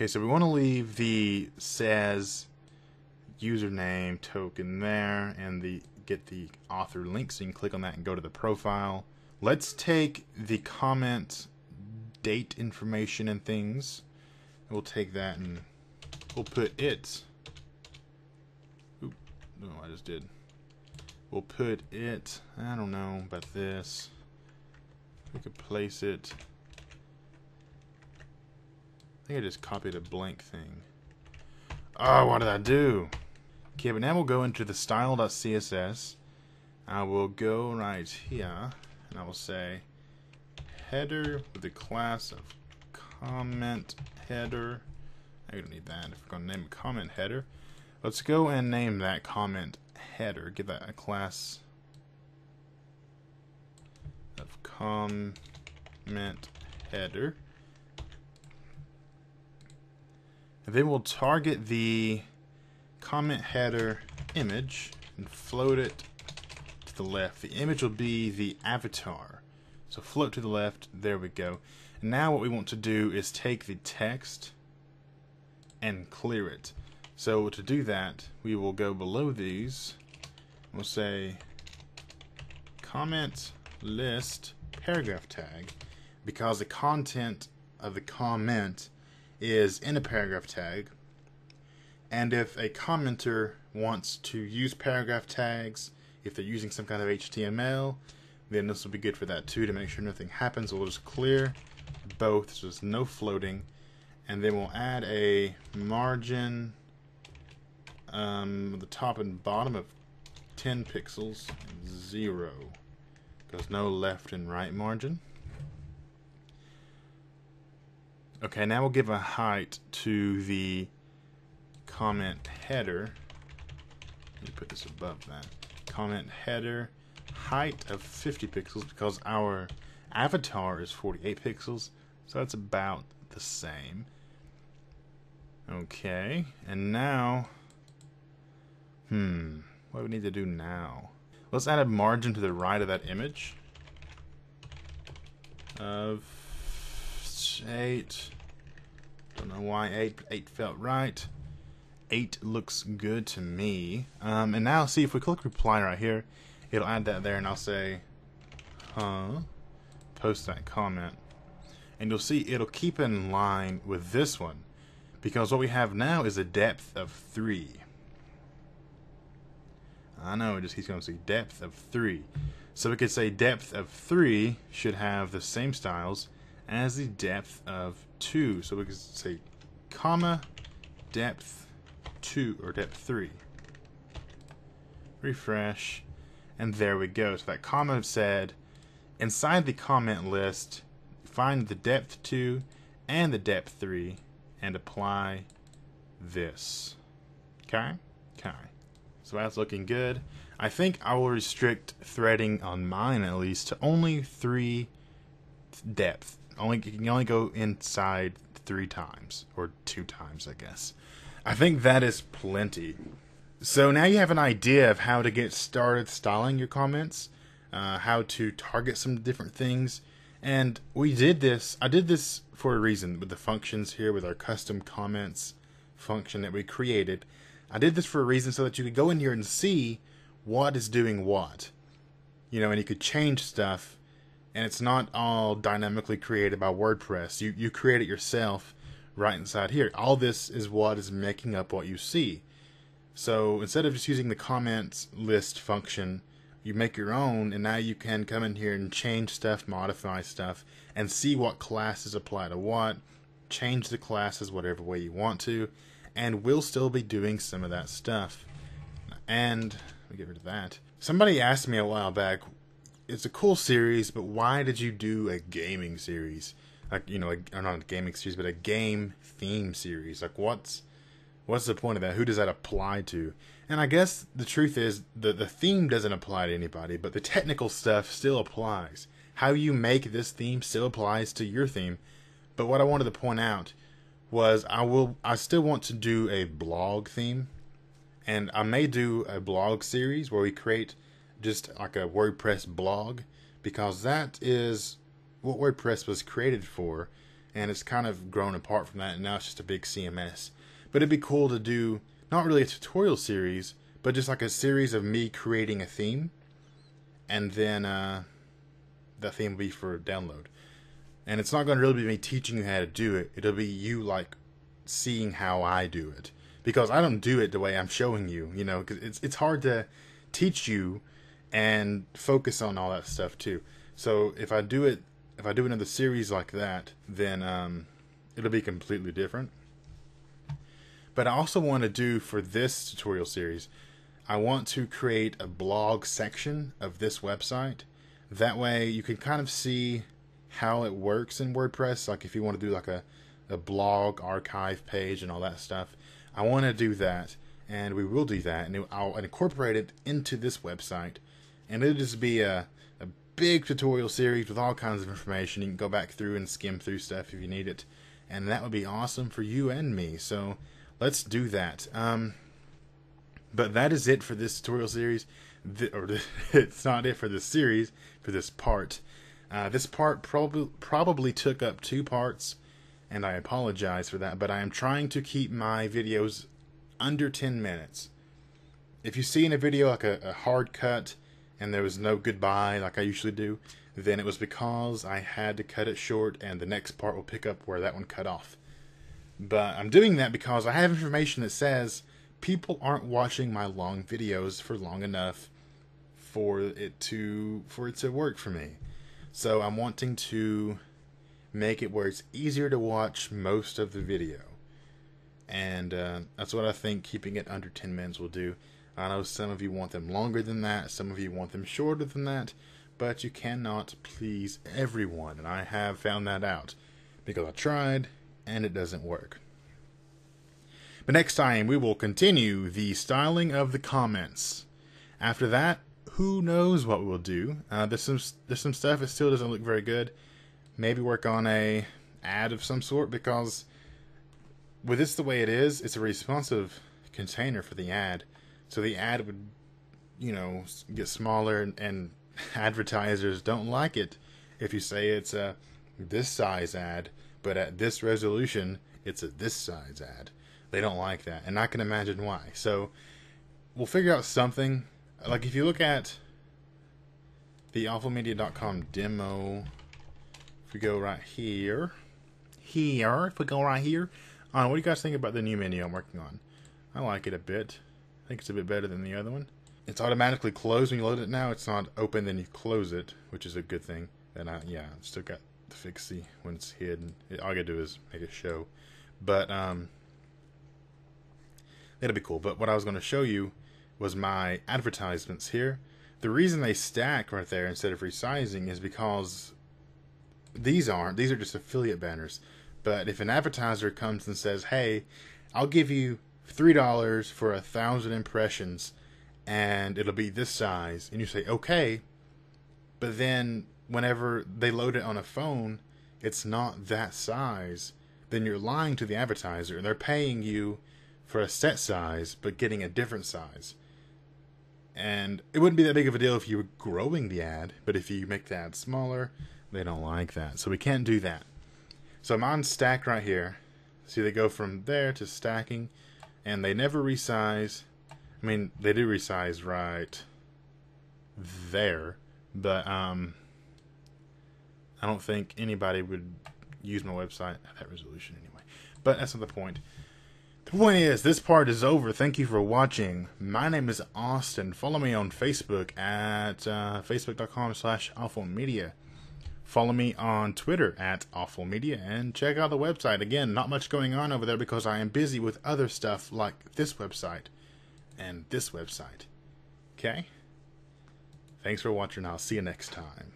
Okay, so we want to leave the says username token there and get the author link, so you can click on that and go to the profile. Let's take the comment date information and things. We'll take that and we'll put it. Oop, no, I just did. We'll put it, I don't know about this. We could place it. I think I just copied a blank thing. Oh, what did I do? Okay, but now we'll go into the style.css. I will go right here and I will say header with the class of comment header. I don't need that. If we're going to name a comment header, let's go and name that comment header. Give that a class of comment header. And then we'll target the comment header image and float it to the left. The image will be the avatar. So float to the left, there we go. And now what we want to do is take the text and clear it. So to do that, we will go below these. We'll say comment list paragraph tag, because the content of the comment is in a paragraph tag. And if a commenter wants to use paragraph tags, if they're using some kind of HTML, then this will be good for that too, to make sure nothing happens. We'll just clear both, so there's no floating. And then we'll add a margin the top and bottom of 10 pixels and 0, because no left and right margin. Okay, now we'll give a height to the comment header. Let me put this above that. Comment header height of 50 pixels, because our avatar is 48 pixels, so that's about the same. Okay, and now what do we need to do now? Let's add a margin to the right of that image of 8. Don't know why 8 felt right. 8 looks good to me. And now see, if we click reply right here, it'll add that there, and I'll say post that comment, and you'll see it'll keep in line with this one, because what we have now is a depth of 3. I know, it just keeps going to see depth of 3. So we could say depth of 3 should have the same styles as the depth of 2. So we could say comma depth 2 or depth 3. Refresh, and there we go. So that comma said inside the comment list, find the depth 2 and the depth 3 and apply this. Okay? Okay. So that's looking good. I think I will restrict threading on mine, at least, to only 3 depth. You can only go inside 3 times, or 2 times, I guess. I think that is plenty. So now you have an idea of how to get started styling your comments, how to target some different things, and we did this. I did this for a reason with the functions here, with our custom comments function that we created. I did this for a reason, so that you could go in here and see what is doing what. You know, and you could change stuff, and it's not all dynamically created by WordPress. You create it yourself right inside here. All this is what is making up what you see. So instead of just using the comments list function, you make your own, and now you can come in here and change stuff, modify stuff, and see what classes apply to what, change the classes whatever way you want to, and we'll still be doing some of that stuff. And let me get rid of that. Somebody asked me a while back, it's a cool series, but why did you do a gaming series? Like, you know, or not a gaming series, but a game theme series. Like, what's the point of that? Who does that apply to? And I guess the truth is the theme doesn't apply to anybody, but the technical stuff still applies. How you make this theme still applies to your theme. But what I wanted to point out was I still want to do a blog theme, and I may do a blog series where we create just like a WordPress blog, because that is what WordPress was created for. and it's kind of grown apart from that, and now it's just a big CMS. But it'd be cool to do not really a tutorial series, but just like a series of me creating a theme, and then that theme will be for download. And it's not going to really be me teaching you how to do it. It'll be you like seeing how I do it, because I don't do it the way I'm showing you. You know, because it's hard to teach you and focus on all that stuff too. So if I do another series like that, then it'll be completely different. But I also want to do for this tutorial series, I want to create a blog section of this website. That way you can kind of see how it works in WordPress. Like if you want to do like a blog archive page and all that stuff, I want to do that, and we will do that, and I'll incorporate it into this website, and it'll just be a big tutorial series with all kinds of information. You can go back through and skim through stuff if you need it, and that would be awesome for you and me. So let's do that. But that is it for this tutorial series. It's not it for this series, for this part. This part probably took up 2 parts, and I apologize for that, but I am trying to keep my videos under 10 minutes. If you see in a video like a hard cut and there was no goodbye like I usually do, then it was because I had to cut it short, and the next part will pick up where that one cut off. But I'm doing that because I have information that says people aren't watching my long videos for long enough for it to work for me. So I'm wanting to make it where it's easier to watch most of the video. And that's what I think keeping it under 10 minutes will do. I know some of you want them longer than that, some of you want them shorter than that, but you cannot please everyone, and I have found that out because I tried and it doesn't work. But next time we will continue the styling of the comments. After that, who knows what we'll do. There's some stuff that still doesn't look very good. Maybe work on a ad of some sort, because with this the way it is, it's a responsive container for the ad. So the ad would, you know, get smaller, and advertisers don't like it if you say it's a this size ad, but at this resolution it's a this size ad. They don't like that, and I can imagine why. So we'll figure out something. Like if you look at the awfulmedia.com demo, if we go right here, what do you guys think about the new menu I'm working on? I like it a bit. I think it's a bit better than the other one. It's automatically closed when you load it now. It's not open, then you close it, which is a good thing. And I've still got to fix the when it's hidden. All I gotta do is make it show. But it'll be cool. But what I was going to show you was my advertisements here. The reason they stack right there instead of resizing is because these are just affiliate banners. But if an advertiser comes and says, hey, I'll give you $3 for 1,000 impressions and it'll be this size, and you say okay, but then whenever they load it on a phone it's not that size, then you're lying to the advertiser, and they're paying you for a set size but getting a different size. And it wouldn't be that big of a deal if you were growing the ad, but if you make the ad smaller, they don't like that. So we can't do that. So I'm on stack right here. See, they go from there to stacking, and they never resize. I mean, they do resize right there, but I don't think anybody would use my website at that resolution anyway. But that's not the point. The point is, this part is over. Thank you for watching. My name is Austin. Follow me on Facebook at facebook.com/awfulmedia. Follow me on Twitter at awfulmedia, and check out the website. Again, not much going on over there because I am busy with other stuff like this website and this website. Okay? Thanks for watching. I'll see you next time.